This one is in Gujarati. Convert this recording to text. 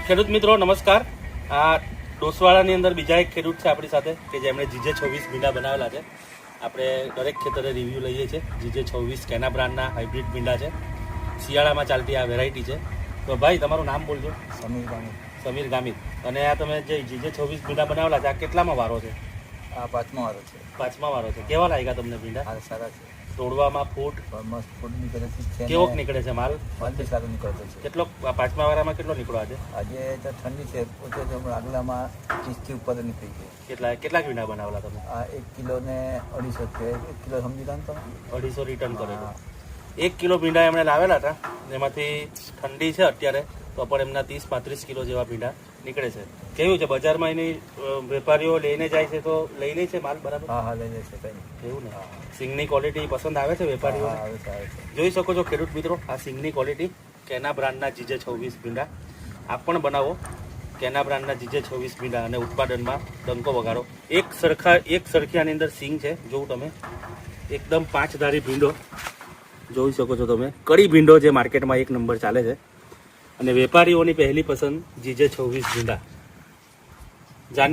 ખેડૂત મિત્રો નમસ્કાર. આ ડોસવાડાની અંદર બીજા એક ખેડૂત છે આપણી સાથે કે જેમણે GJ26 ભીંડા બનાવેલા છે. આપણે દરેક ખેતરે રિવ્યૂ લઈએ છીએ. GJ26 કેના બ્રાન્ડના હાઇબ્રિડ ભીંડા છે. શિયાળામાં ચાલતી આ વેરાયટી છે. તો ભાઈ તમારું નામ બોલજો. સમીર ગામિત. અને આ તમે જે GJ26 ભીંડા બનાવેલા છે આ કેટલામાં વારો છે? આ પાંચમા વારો છે. પાંચમા વારો છે. કેવા લાગ્યા તમને ભીંડા? આ સારા છે. તોડવામાં ફૂટ મસ્ત ફૂડ નીકળે છે. કેવો નીકળે છે માલ? માલથી સારું નીકળતો છે. કેટલો પાંચમા વારામાં કેટલો નીકળ્યો આજે? આજે તો ઠંડી છે પોતે તો આગલામાં 30થી ઉપર નીકળી ગઈ. કેટલા ભીંડા બનાવેલા તમે? આ 1 કિલો ને 250 છે. 1 કિલો સમજી લો ને તમે. 250 રિટર્ન કરેલો. 1 કિલો ભીંડા એમણે લાવેલા હતા. એમાંથી ઠંડી છે અત્યારે તો પણ એમના 30-35 કિલો જેવા ભીંડા નીકળે છે. કેવું છે બજારમાં એની વેપારીઓ લઈને જાય છે તો લઈ લે છે માલ બરાબર? હા લઈ લે છે. કંઈ એવું ને? સિંગની ક્વોલિટી પસંદ આવે છે વેપારીઓ? આવે છે. જોઈ શકો છો ખેડૂત મિત્રો આ સિંગની ક્વોલિટી કેના બ્રાન્ડના GJ26 ભીંડા. આપ પણ બનાવો કેના બ્રાન્ડના GJ26 ભીંડા અને ઉત્પાદનમાં ડંકો વગાડો. એક સરખી આની અંદર સિંગ છે. જોવું તમે એકદમ 5 ધારી ભીંડો જોઈ શકો છો તમે. કડી ભીંડો જે માર્કેટમાં 1 નંબર ચાલે છે અને વેપારીઓની પહેલી પસંદ GJ26 ભીંડા.